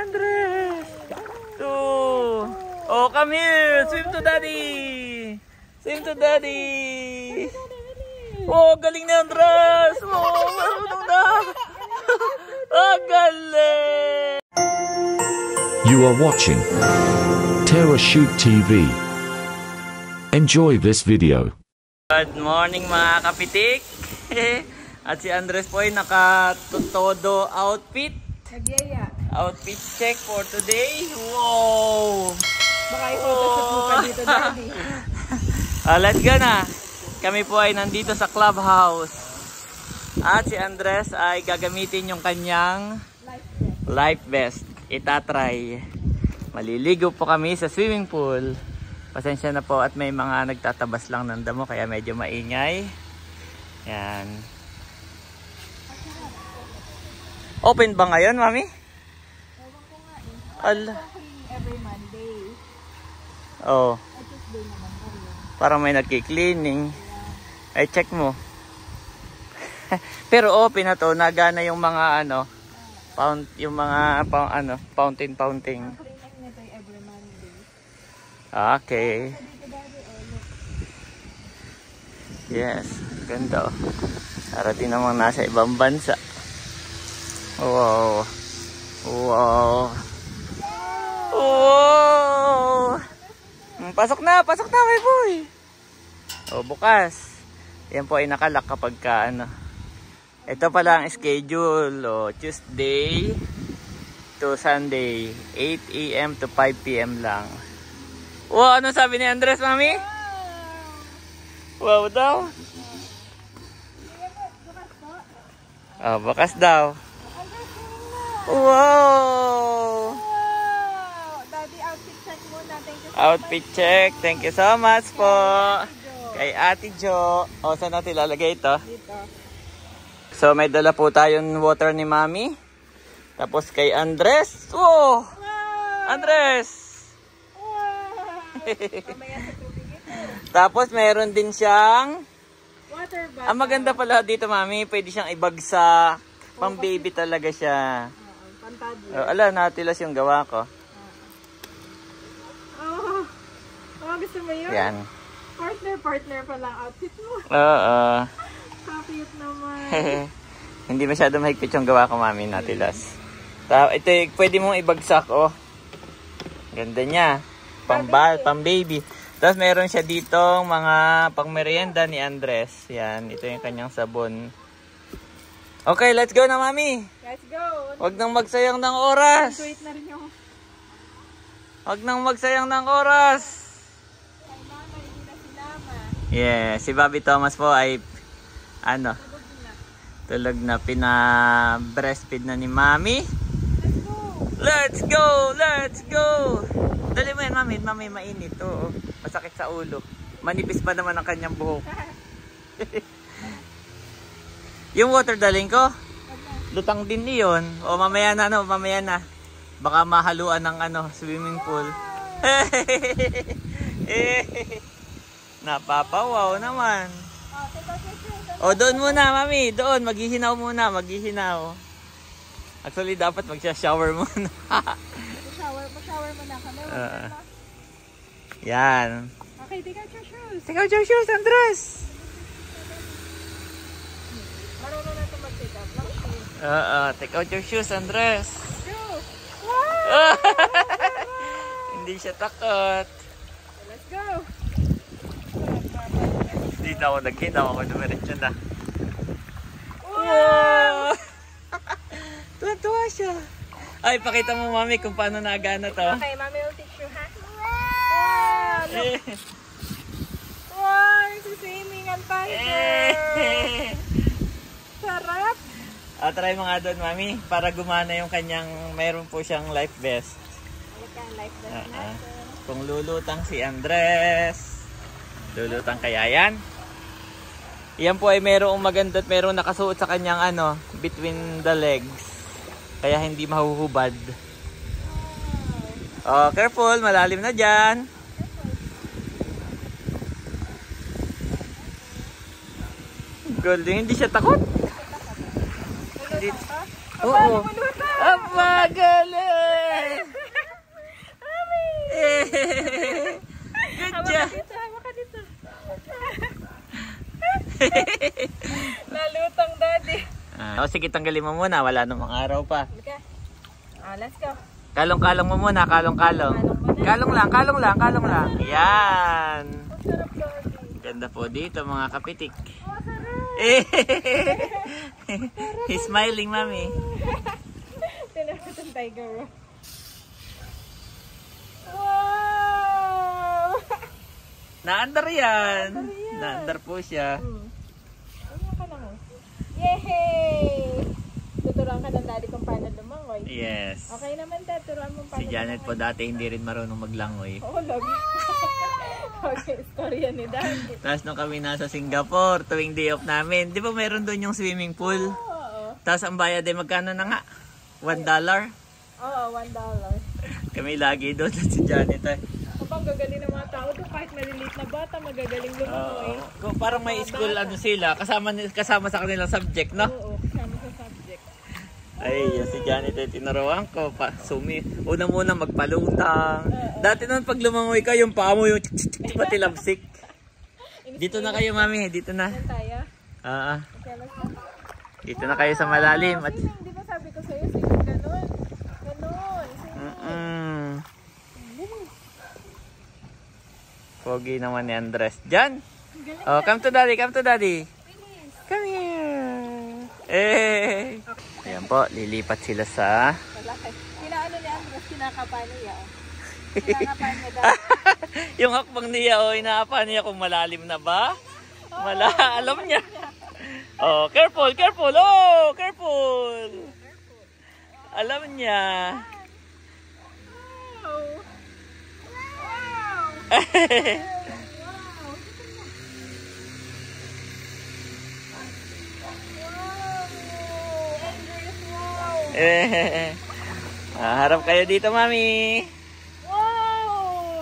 Andres! Oh, come here! Swim to daddy! Swim to daddy! Oh, galing ni Andres! Oh, marunong na! Oh, galing! You are watching Terrashoot TV. Enjoy this video. Good morning mga kapitik! At si Andres po ay naka-todo outfit. Outfit check for today. Wow! Baka i-photoshoot mo pa dito, daddy. Let's go na! Kami po ay nandito sa clubhouse. At si Andres ay gagamitin yung kanyang life vest. Itatry. Maliligo po kami sa swimming pool. Pasensya na po at may mga nagtatabas lang ng damo kaya medyo maingay. Yan. Open ba ngayon, mami? Ewan ko nga eh. Ala. Every Monday. Oh. At Tuesday naman po yun. Parang may nagki-cleaning. Ay, check mo. Pero open na to. Nagana yung mga ano, yung mga fountain. Ang cleaning nito ay every Monday. Okay. Dito, daddy, look. Yes. Ganda. Para din namang nasa ibang bansa. Wow. Wow. Wow. Pasok na, my boy. Oh, bukas. Yan po ay nakalak kapag ka ano. Ito pala ang schedule. Oh, Tuesday to Sunday, 8 AM to 5 PM lang. Wow, ano sabi ni Andres, mami? Wow daw. Oh, bukas daw. Wow! Daddy, outfit check muna. Thank you so Outfit much. check. Thank you so much po. Kay Ate Jo. O, saan natin ilalagay ito? Dito. So, may dala po tayong water ni Mami. Tapos kay Andres. Oh! Wow! Andres! Wow! Mamaya sa tubig ito. Tapos, meron din siyang... Water bottle. Ang maganda pala dito, Mami. Pwede siyang ibagsak. Pang baby talaga siya. Pantadyo. Ala, natilas yung gawa ko. Gusto mo yun? Yan. Partner pala ang outfit mo. Oo. Cute naman. Hindi masyado mahigpit yung gawa ko, Mami, natilas. Ito, pwede mong ibagsak, oh. Ganda niya. Pang baby. Tapos meron siya ditong mga pang merienda ni Andres. Yan, ito yung kanyang sabon. Okay, let's go na, Mami. Let's go. Huwag nang magsayang ng oras. Wait na rin yung... Huwag nang magsayang ng oras. Ay, mama, hindi na si Mama. Yeah, si Bobby Thomas po ay ano, tulog na, pina-breastfeed na ni Mami. Let's go. Let's go! Dali mo yan, Mami, mainit. Oo, masakit sa ulo. Manipis pa naman ang kanyang buhok. Yung water daling ko, lutang din iyon. O mamaya na, mamaya na. Baka mahaluan ng swimming pool. Napapawaw naman. O doon muna, Mami, doon. Maghihinaw muna, maghihinaw. Actually, dapat magsha-shower muna. Pa-shower mo na kami. Yan. Okay, take out your shoes. Take out your shoes, Andres! Marunong na ito mag-take out. Take out your shoes, Andres. Go! Wow! Hindi siya takot. Let's go! Hindi na ako nagkita. Ako dumiretso na. Wow! Tuwa-tuwa siya. Ay, pakita mo, Mami, kung paano nagana to. Okay, Mami will teach you, ha? Wow! Look! Wow! Swimming ang tiger! Sarap! Try mo nga doon, Mami, para gumana yung kanyang, mayroon po siyang life vest. Halika ang life vest natin. Kung lulutang si Andres, lulutang kaya yan. Yan po ay mayroong maganda at mayroong nakasuot sa kanyang between the legs. Kaya hindi mahuhubad. Oh, careful, malalim na dyan. Golden, hindi siya takot. Oo. Aba, galing! Nalutang, Daddy. Sige, tanggalin mo muna. Wala namang araw pa. Halika. Let's go. Kalong-kalong mo muna. Kalong-kalong. Kalong lang. Kalong lang. Kalong lang. Yan. Ang sarap, Daddy. Ganda po dito mga kapitik. Oh, sarap. He's smiling, Mami. Tinapos ang tiger. Wow! Naandar yan. Naandar po siya. Ano ka na mo? Yehey! Tuturuan ka ng Daddy kung paano lumangoy. Yes. Okay naman, Dad. Turuan mo paano Si Janet po dati hindi rin marunong maglangoy. Oo, lagi. Okay, storya ni Daddy. Tapos nung kami nasa Singapore, tuwing day off namin, di ba mayroon doon yung swimming pool? Oo. Tapos ang bayad ay magkano na nga? $1? Oo, $1. Kami lagi doon at si Janet ay. Kapag gagaling ng mga tao doon, kahit maliliit na bata, magagaling lumangoy. Kung parang may school ano sila, kasama sa kanilang subject, no? Oo, kasama sa subject. Ay, yan si Janet ay tinuruan ko. Una muna magpalutang. Dati noon pag lumangoy ka, yung paa mo yung pati labsik. Dito na kayo, Mami. Dito na. Yan tayo. Okay, dito na kayo sa malalim. At Di ba sabi ko sa'yo, sige, ganun. Ganun. Pogi naman ni Andres. Jan! Oh, come to daddy, come to daddy. Come here. Ayan po, lilipat sila sa... Kinaano ni Andres, kinakapan niya. Kinakapan niya dahil. Yung hakbang niya, inaapan niya kung malalim na ba? Alam niya. Oh, careful, careful. Oh, careful. Alam niya. Harap kayo dito, Mami. Wow!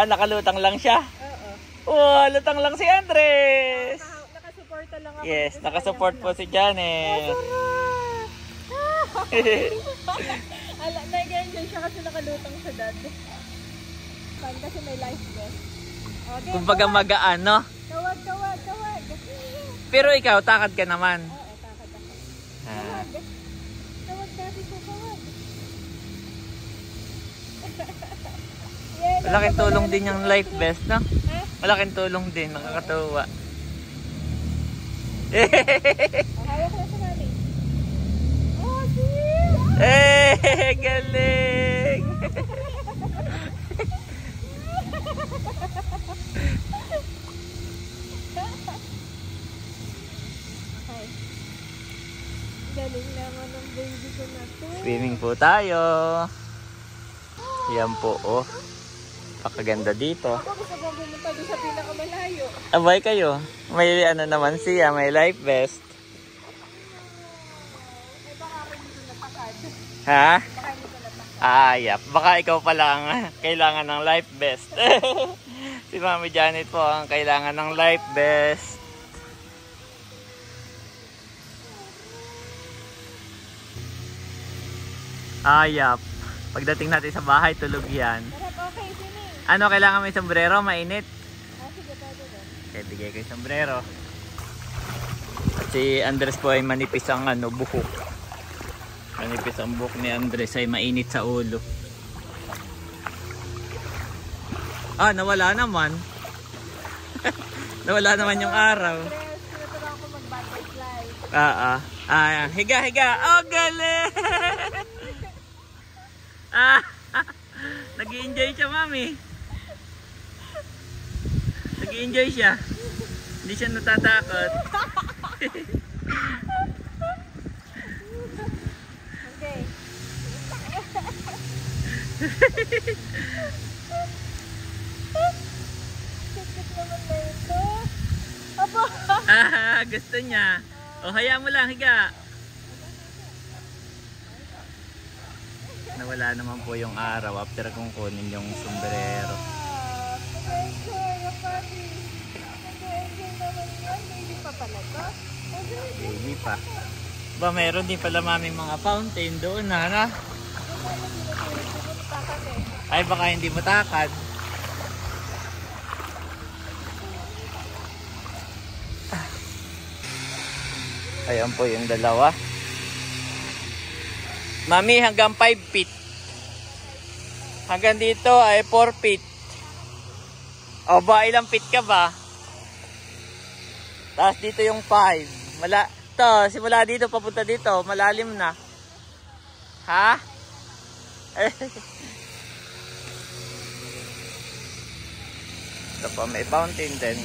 Nakalutang lang siya. Oh, lutang lang si Andres. Nakasuporta lang ako. Yes, nakasupport po si Janet. Nag-enjoy siya kasi nakalutang sa dad. Kasi may life vest. Okay, Kumbaga magaan, no? Tawag. Pero ikaw, takad ka naman. Oo, takad ako. Tawag Daddy ko, tawag. Malaking tulong din yung life vest, no? Ha? Malaking tulong din, nakakatuwa. Hawak na sa mami. Oh, dear! Galing! Okay. Galing naman ng baby ko na to. Swimming po tayo. Yan po, oh. Pakaganda dito. Ako gusto kong pumunta doon sa pinakamalayo. Abay kayo. May ano naman siya, may life vest. Eh baka ako dito natakad. Ha? Baka hindi ko natakad. Yap. Baka ikaw pa lang kailangan ng life vest. Si Mami Janet po ang kailangan ng life vest. Yap. Pagdating natin sa bahay, tulog yan. Okay, sini. Ano, kailangan may sombrero? Mainit? Sige, pwede din. Okay, bigay ko yung sombrero. At si Andres po ay manipis ang buhok. Manipis ang buhok ni Andres ay mainit sa ulo. Nawala naman. Nawala naman yung araw. Tinutulungan ko mag-butterfly. Higa. Oh, galing! Nag-i-enjoy siya, Mami. Nag-i-enjoy siya. Hindi siya natatakot. Okay. Sikit naman na ito. Aba! Gusto niya. Hayaan mo lang, higa. Nawala naman po yung araw after kong kunin yung sombrero. Nag-enjoy yung party. Nag-enjoy naman yan. Baby pa pala to. Baby pa. Ba, meron din pala Mami mga fountain doon na. Ay, baka hindi matakad. Ayan po yung dalawa. Mami, hanggang 5 feet. Hanggang dito ay 4 feet. O ba, ilang feet ka ba? Tapos dito yung 5. Simula dito papunta dito, malalim na. Ha? Ito pa, may fountain din.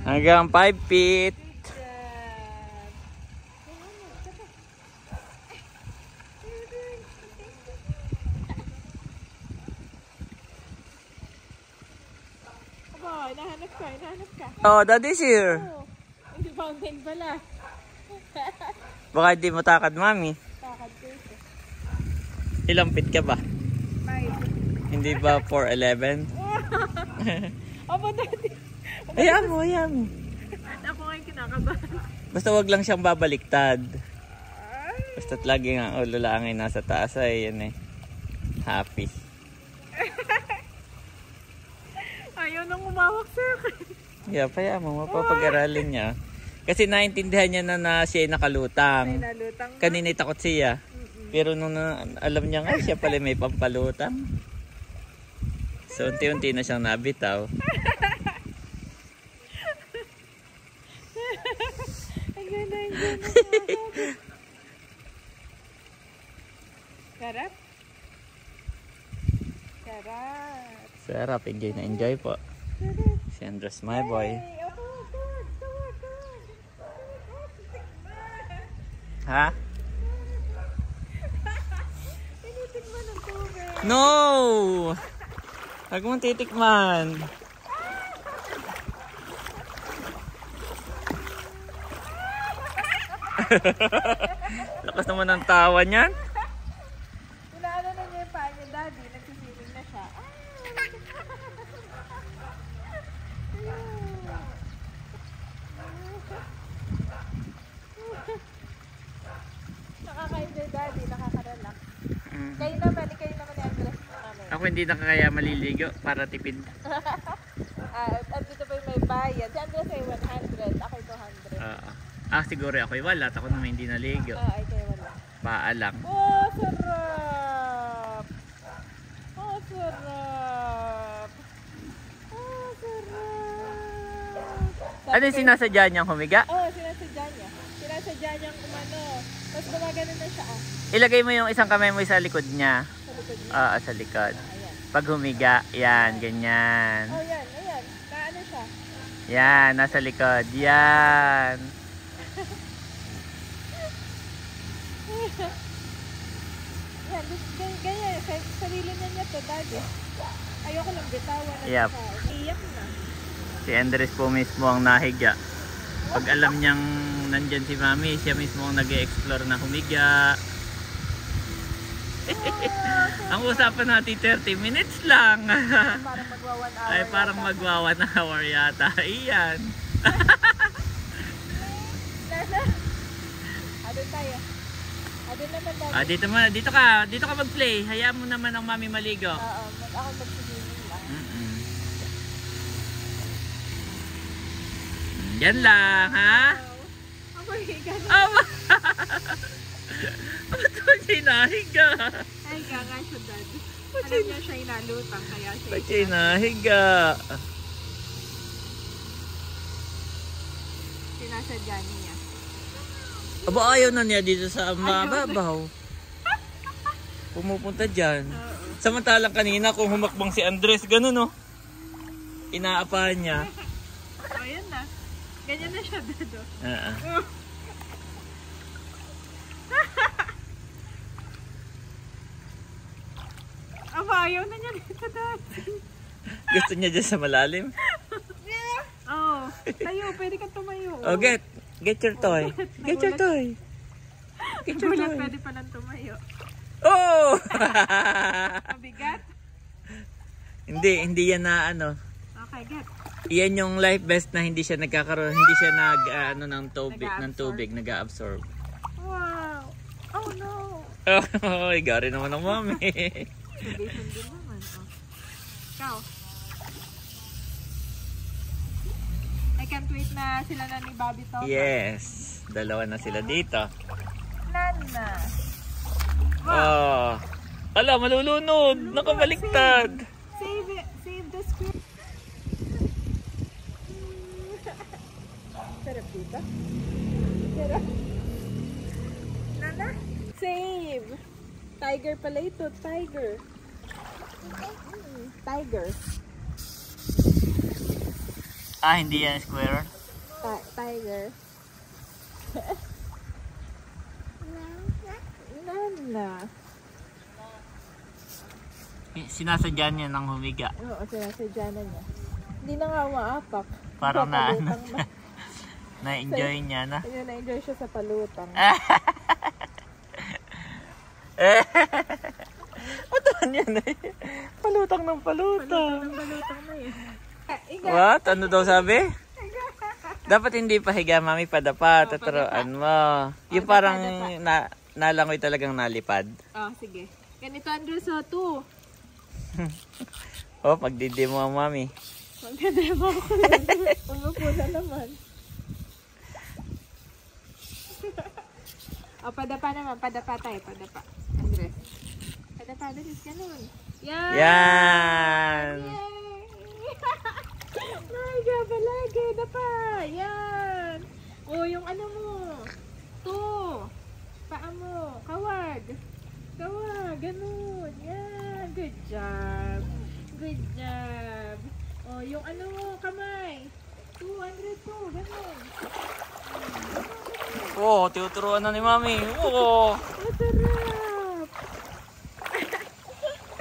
Hanggang 5 feet. Aba, hinahanap ka. Oh, daddy's here. Oh, hindi fountain pala. Baka hindi mo takad, mami. Takad ko ito. Ilang feet ka ba? 5. Hindi ba 4'11"? Aba, daddy. Ayan mo. Ako ngayon kinakabahan. Basta wag lang siyang babaliktad. Basta't lagi nga ulo lang ay nasa taas ay yan eh. Happy. Ayaw nang umawak sa akin. Yeah, kaya mo mapapag-aralin niya. Kasi naintindihan niya na siya ay nakalutang. May nalutang na. Kanina takot siya. Pero nung alam niya nga siya pala may pampalutang. So unti-unti na siyang nabitaw. Ang ganda. Sarap. Sarap, enjoy na enjoy po. Si Andres, my boy. Hey, oh, good. Ha? Tinitikman ng tubig. No! Huwag mong titikman. Lakas naman ang tawa niyan. Inaano na niya yung paa niya, daddy. Nagsisiling na siya. Nakaka-enjoy, daddy. Nakaka-relax. Kayo naman ni Andres. Ako hindi na kaya maliligo para tipid. At dito pa yung may bayad. Si Andres ay 100. Ako 200. Siguro ako'y wala. Ako naman hindi naligo. Ay kayo wala. Paa lang. Oh, sarap! Oh, sarap! Oh, sarap! Ano yung sinasadya niyang humiga? Oh, sinasadya niya. Sinasadya niyang umano. Tapos gumagano na siya. Ilagay mo yung isang kamay mo sa likod niya. Sa likod niya. Sa likod. Ayan. Pag humiga, yan, ganyan. Oh, yan. Ayan. Naano siya. Yan, nasa likod. Yan. Yan. Ganyan. Sarili na niya to, daddy. Ayoko lang bitawan. Yep. Iyak na. Si Andres po mismo ang nahiga. Pag alam niyang nandyan si Mami, siya mismo ang nag-e-explore na humiga. Ang usapan natin 30 minutes lang. Parang magwa 1 hour. Ay, parang magwa 1 hour yata. Iyan. Adun tayo. Adun naman tayo. Dito ka mag-play. Hayaan mo naman ang Mami maligo. Oo, ako magsisiming lang. Yan lang, ha? Ako higa na. Ba't mo siya nahiga? Ay, nga siya, dad. Alam niya siya inalutang, kaya siya. Ba't siya nahiga? Sinasadya niya. Aba, ayaw na niya dito sa mababaw. Pumupunta dyan. Samantalang kanina kung humakbang si Andres, ganun, no? Inaapahan niya. Ayan na. Ganyan na siya, dado. Aba, ayaw na niya dito, dad. Gusto niya dyan sa malalim? Oo. Tayo, pwede kang tumayo. Oh, get your toy. Get your toy. Get your Wala, toy. pwede palang tumayo. Oh! Mabigat? Hindi yan na ano. Okay, get. Iyan yung life vest na hindi siya nagkakaroon, hindi siya ng tubig, Nag-a-absorb. ng tubig, nag-a-absorb. Wow. Oh no. Ay, gari naman ang mami. Foundation din naman. Oh. Ikaw. I can't wait na sila na ni Bobby to. Yes. Dalawa na sila dito. Nana. Oh. Ala, malulunod. Nakabaliktad. Save it. Save the screen. Sarap dito. Sarap. Nana. Save. Tiger pala ito. Tiger. Tiger. Ah, hindi yan square. Tiger. Nana. Sinasadya niya ng humiga. Oo, sinasadya na niya. Hindi na nga umaapak. Parang na, Papalutang na. na-enjoy niya na. Ayun, na-enjoy siya sa palutang. Ano yan eh? Palutang ng palutang. Palutang na yun. What? Ano daw sabi? Dapat hindi pahiga, mami, padapa. Tuturuan mo. Yung parang nalangoy talagang nalipad. Oh, sige. Ganito, Andrew, so 2. Oh, pagdidimo ang mami. Magdademo ko lang. Umupo na naman. O, padapa naman. Padapa tayo. Padapa. Andres. Padapa. Andres, ganun. Yan! Yan! Ay, gabalagi. Dapa. Yan. O, yung ano mo. 2. Paa mo. Kawag. Kawag. Ganun. Yan. Good job. Good job. O, yung ano mo. Kamay. 202. Ganun. Oh, tinuturuan na ni mami. Oh, Masarap.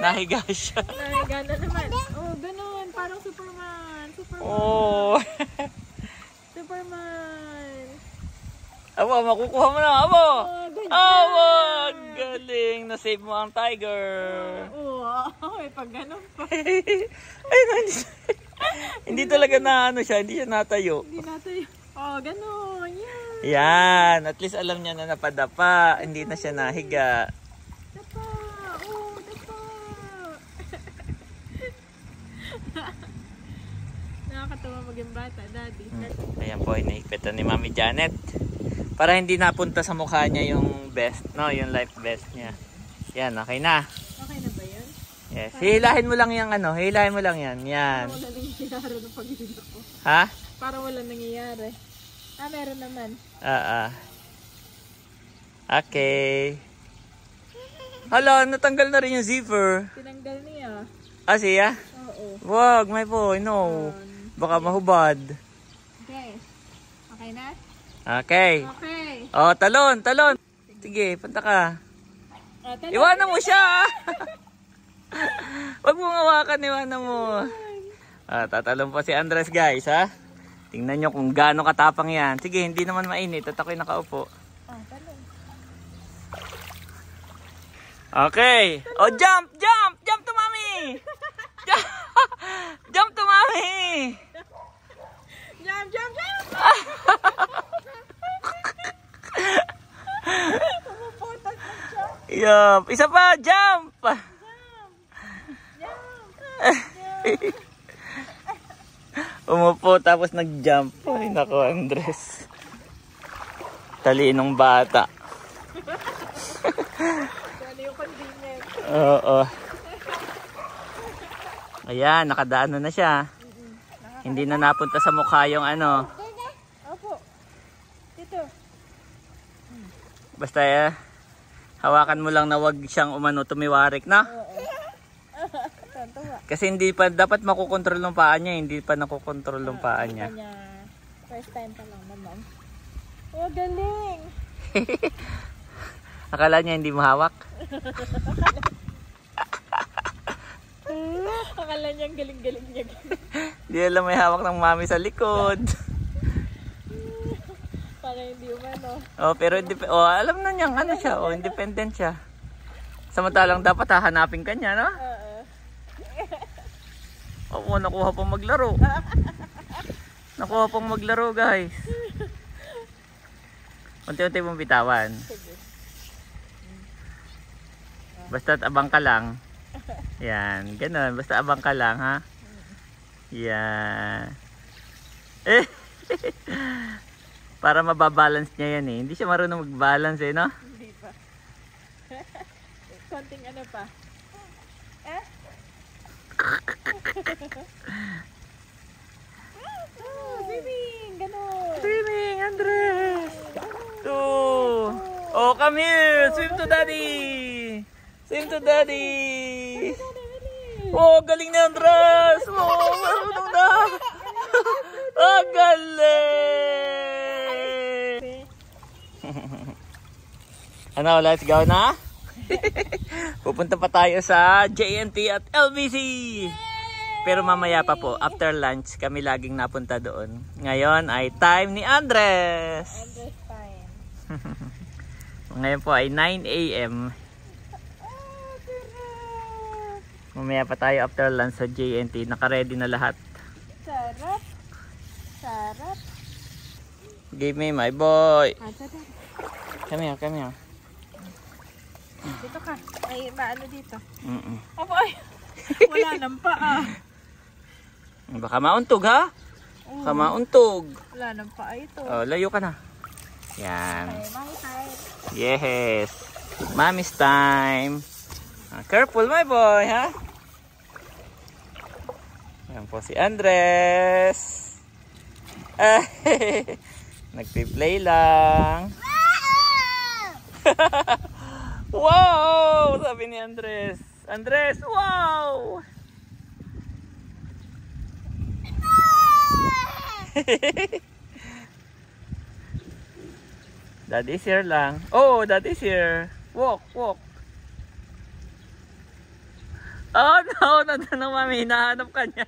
nahiga siya. Nahiga na naman. Oh, ganun. Parang Superman. Superman. Oh. Superman. Aba, makukuha mo na. Aba. Oh, good Aba, job. galing. Na-save mo ang tiger. Oh, may pag ganun pa. Ay, no, hindi talaga na ano siya. Hindi siya natayo. Hindi natin. Oh, ganun. Yan. Yan. At least alam niya na napadapa. Hindi na siya nahiga. Dapa. Oh, dapa. Nakakatawa maging bata, daddy. Ayan po, inaikpitan ni Mami Janet. Para hindi napunta sa mukha niya yung vest, no? Yung life vest niya. Yan, okay na. Okay na ba yun? Yes. Hilahin mo lang yung ano. Hilahin mo lang yan. Yan. Parang wala nangyayari ng pag-ibig ko. Ha? Parang wala nangyayari. Ah, meron naman. Okay. Hala, natanggal na rin yung zipper. Tinanggal niya. Ah, siya? Oo. Wag, my boy. No. Baka mahubad. Okay. Okay na? Okay. Okay. Oh, talon, talon. Sige, punta ka. Iwanan mo siya. Wag mo hawakan, iwanan mo. Tatalon pa si Andres, guys, ha? Tingnan nyo kung gaano katapang yan. Sige, hindi naman mainit at ako'y nakaupo. Talon. Okay. Oh, jump, jump, jump to mommy. Jump, jump to mommy. Jump, jump, jump! Pumuputas na siya. Yup. Isa pa, jump. Umupo tapos nag-jump. Ay, nako, Andres. Talinong bata. Ano yung convenience? Oo. Ayan, nakadaan na siya. Hindi na napunta sa mukha yung ano. Opo. Dito. Basta hawakan mo lang na wag siyang umano tumiwarik na. Tantawa. Kasi hindi pa dapat makokontrol ng paa niya, hindi pa nakokontrol ng paa niya. First time pa lang naman. Oh, galing. Akala niya hindi mahawak. Akala niya galing-galing niya. Hindi alam may hawak ng mami sa likod. Para hindi umano. Oh, pero alam na niya ano siya, independent siya. Samantalang dapat hahanapin ka niya, no? Oo, nakuha pang maglaro. Nakuha pang maglaro, guys. Unti-unti mong bitawan. Basta't abang ka lang. Yan, ganun. Basta abang ka lang, ha? Yan. Para mababalance niya yan eh. Hindi siya marunong mag-balance eh, no? Hindi pa. Konting ano pa. Swimming! Ganun! Swimming, Andres! Oh, come here! Swim to daddy! Swim to daddy! Oh, galing ni Andres! Oh, marunong na! Oh, galing! Ano, let's go na? Pupunta pa tayo sa JNT at LBC! Pero mamaya pa po, after lunch, kami laging napunta doon. Ngayon ay time ni Andres! Andres time. Ngayon po ay 9 AM. Mamaya pa tayo after lunch sa JNT. Naka-ready na lahat. Sarap. Sarap. Give me my boy. Dada. Come here, come here. Dito ka. Ay, maano dito. Mm-mm. Opo, ay. Wala nang paa. Baka mauntog ha? Baka mauntog. Wala nang paa ito. Oh, layo ka na. Yan. Ay, mommy time. Yes. Mommy's time. Careful my boy, ha? Yan po si Andres. Nagpi-play lang. Wow! Sabi ni Andres. Andres, wow! Daddy's here lang. Oh, daddy's here. Walk, walk. Oh no, nandun na mami. Hinahanap ka niya.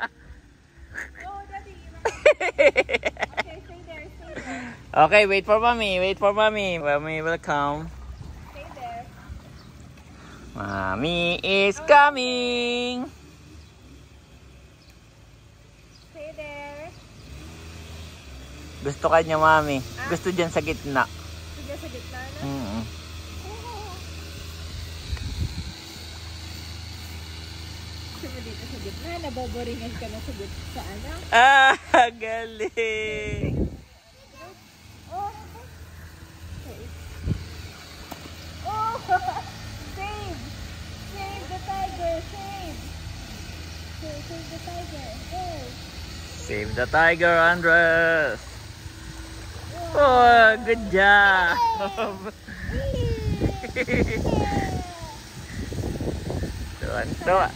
Go, daddy. Okay, stay there, stay there. Okay, wait for mommy. Wait for mommy. Mommy will come. Stay there. Mommy is coming. Stay there. Gusto ka niya, mami. Gusto dyan sa gitna. Sige, sa gitna na. Gusto mo dito sa gitna? Naboboringan ka na sa gitna sa ano? Ah, galing. Oh! Okay. Oh! Save! Save the tiger! Save! Save the tiger! Oh! Save the tiger, Andres. Oh, good job. Tuwan-tuwa.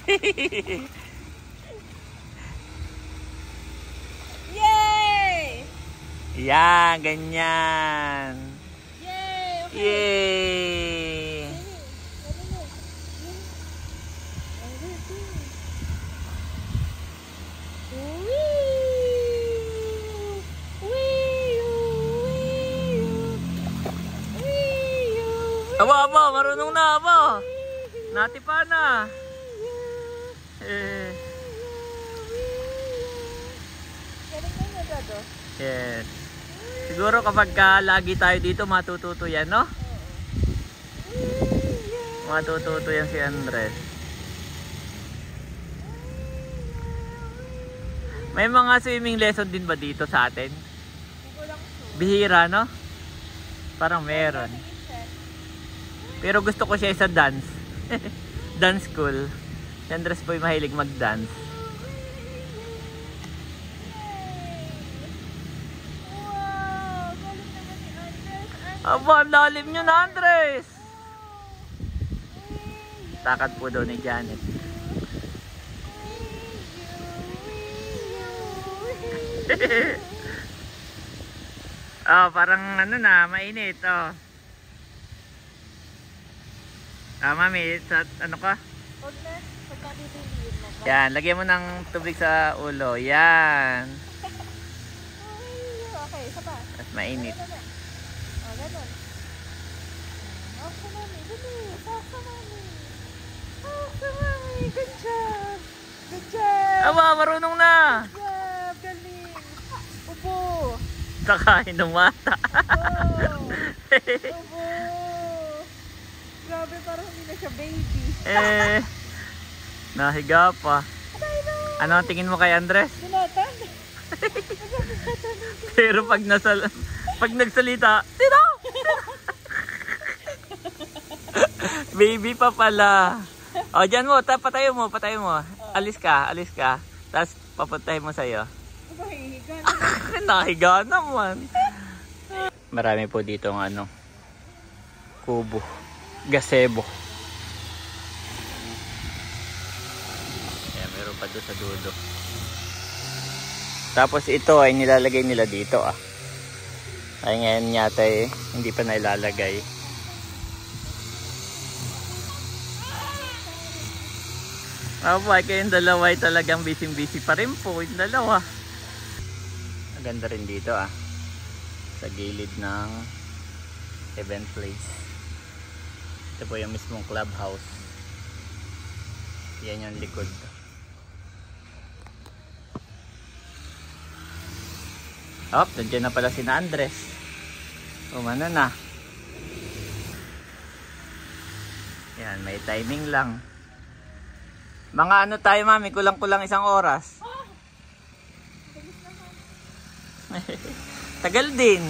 Yay! Yay! Yan, ganyan. Yay! Okay. Yay! Aba, marunong na aba. Natipa na. Yes. Siguro kapag lagi tayo dito, matututo yan, no? Matututo yan si Andres. May mga swimming lesson din ba dito sa atin? Bihira, no? Parang meron. Pero gusto ko siya sa dance. Dance school. Si Andres po yung mahilig mag-dance. Aba, ang lalim nyo na, Andres! Takad po daw ni Janet. Oh, parang ano na, mainit, oh. Ah, mami, sa, ano ka? Huwag na. Huwag na titiliin mo ba? Yan, lagyan mo ng tubig sa ulo. Yan. Okay, isa pa. At mainit. O, ganun. Talk sa mami. Dali. Talk sa mami. Talk sa mami. Good job. Good job. Aba, marunong na. Good job. Kakain ng mata. Oh. Obo. Grabe, parang hindi na siya baby. Nahiga pa. Ano ang tingin mo kay Andres? Dunatan. Pero pag nagsalita, Tito! Baby pa pala. O, dyan mo, patayo mo. Alis ka. Tapos papuntahin mo sa'yo. Nahiga naman. Marami po dito ng kubo. Gazebo. Ayan, meron pa doon sa dulo. Tapos ito ay nilalagay nila dito ay ngayon yata hindi pa nailalagay. Ay kayong dalawa ay talagang busy pa rin po yung dalawa. Maganda rin dito sa gilid ng event place. Ito po yung mismong clubhouse. Yan yung likod. Nandiyan na pala si Andres. Umano na. Yan, may timing lang. Mga ano tayo, mami? Kulang-kulang 1 oras. Tagal din.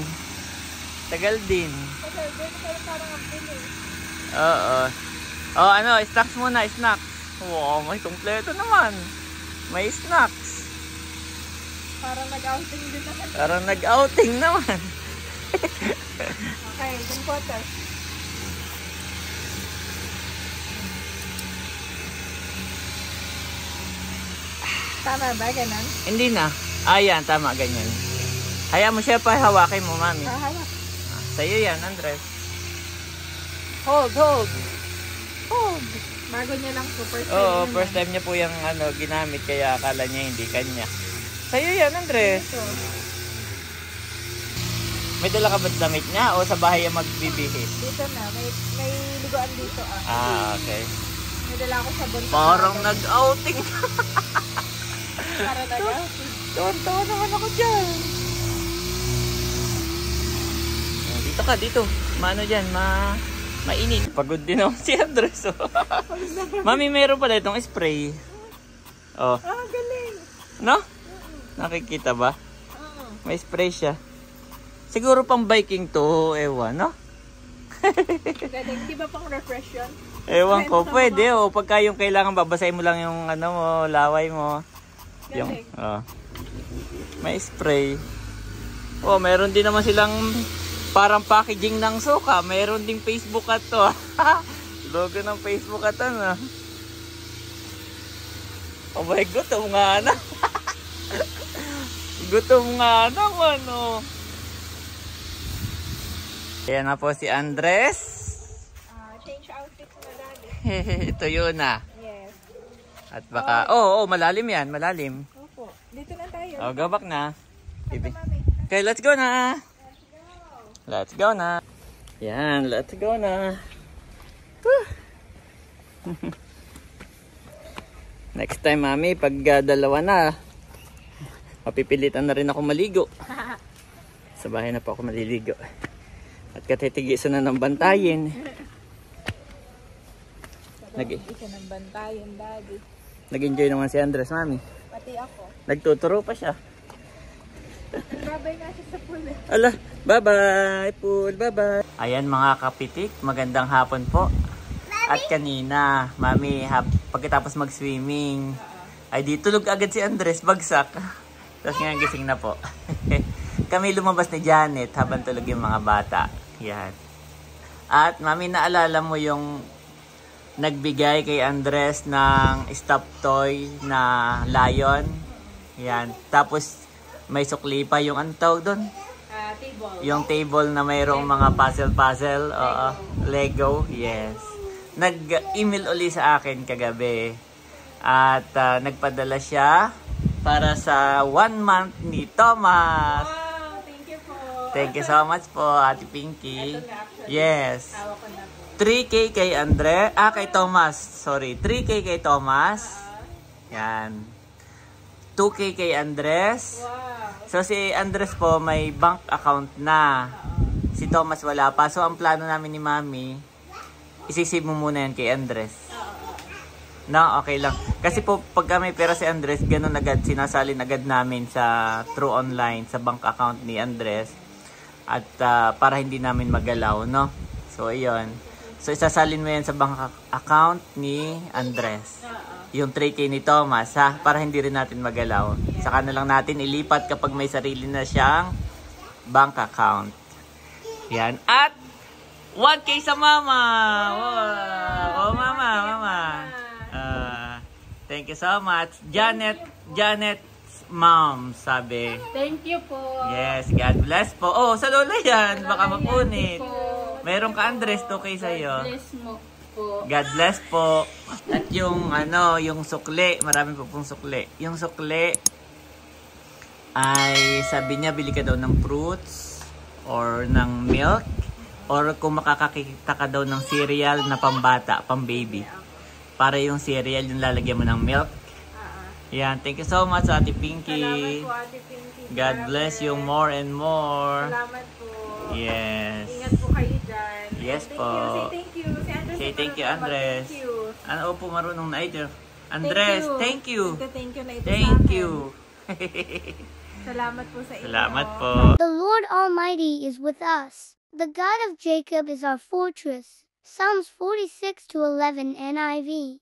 Oo. Snacks muna, snacks. Wow, may kompleto naman. May snacks. Parang nag-outing naman. Okay, then quarter. Tama ba, ganun? Hindi na. Ayan, tama, ganyan. Hayaan mo siya pa, hawakin mo, mami. Hawak. Sa'yo yan, Andres. Hold. Bago niya lang po, first time. Oo, first time niya po yung ginamit, kaya akala niya hindi kanya. Sa'yo yan, Andres. Ito. May dala ka ba damit niya o sa bahay yung magbibihis? Dito na, may liguan dito Okay. May dala ako sabon. Parang nag-outing. Para nag-outing. Tawa naman ako dyan. Dito ka, dito. Maano dyan, mainit. Pagod din ako si Andres. Mami, meron pala itong spray. Galing. No? Nakikita ba? May spray siya. Siguro pang biking to, ewan, no? Galing, di ba pang refresh yun? Ewan ko, pwede. Pagka yung kailangan, babasahin mo lang yung laway mo. Galing. May spray. Meron din naman silang parang packaging ng suka. Meron ding Facebook at to. Logo ng Facebook at ano. Oh my God, gutom nga na. Gutom nga naman, Ayan na po si Andres. Change outfits na dali. Ito yun Yes. At baka, malalim yan, malalim. Opo. Dito na tayo. Gabak na. Ito, mami. Okay, let's go na. Let's go na. Yan, let's go na. Next time, mami, pag dalawa na, mapipilitan na rin ako maligo. Sa bahay na po ako maliligo. At katitigisan na ng bantayin. Ng bantayan, daddy. Nag-enjoy naman si Andres, mami. Pati ako. Nagtuturo pa siya. Babay nga siya sa pool. Ala, bye-bye, pool, bye-bye. Ayan mga kapitik, magandang hapon po. At kanina, mami, pagkatapos mag-swimming, ay di tulog agad si Andres, bagsak. Tapos ngayon gising na po. Kami lumabas ni Janet habang tulog yung mga bata. Yan. At mami, naalala mo yung nagbigay kay Andres ng stuffed toy na lion? Yan. Tapos may sukli pa yung ano tawag doon? Table. Yung table na mayroong mga puzzle. Lego. Yes. Nag-email uli sa akin kagabi. At nagpadala siya para sa 1 month ni Thomas. Wow, thank you po. Thank you so much po, Ate Pinky. Ito na actually. Yes. Tawa ko na po. 3K kay kay Thomas. Sorry, 3K kay Thomas. Yan. 2K kay Andres. Wow. So si Andres po may bank account na. Si Thomas wala pa. So ang plano namin ni Mami, isisave mo muna yan kay Andres. No, okay lang. Kasi po pag kami pera si Andres, ganun agad, sinasalin agad namin sa through online, sa bank account ni Andres. At para hindi namin magalaw, no? So ayun. So isasalin mo yan sa bank account ni Andres. Yung 3K ni Thomas, ha? Para hindi rin natin magalaw. Saka na lang natin ilipat kapag may sarili na siyang bank account. Yan. At 1K sa mama! Wow! Oh, mama. Thank you so much. Janet mom, sabi. Thank you po. Yes, God bless po. Oh, sa lola yan. Baka mapunit. Po. Meron ka, Andres, 2K sa'yo. Bless mo po. God bless po. At yung yung sukli, marami po pong sukli. Yung sukli ay sabi niya bili ka daw ng fruits or ng milk or kung makakakita ka daw ng cereal na pambata, pambaby. Para yung cereal yung lalagyan mo ng milk. Yan, thank you so much Ate Pinky. Salamat po, Ate Pinky. God bless you more and more. Salamat po. Yes. Ingat po kayo dyan. Yes Thank po. you. Say thank you. Si Andres. Say thank you, Andres. Thank you. Ano po marunong na ito? Andres, thank you. Thank you na ito Thank sa akin. you. Salamat po sa inyo. Salamat po. The Lord Almighty is with us. The God of Jacob is our fortress. Psalms 46:11 NIV.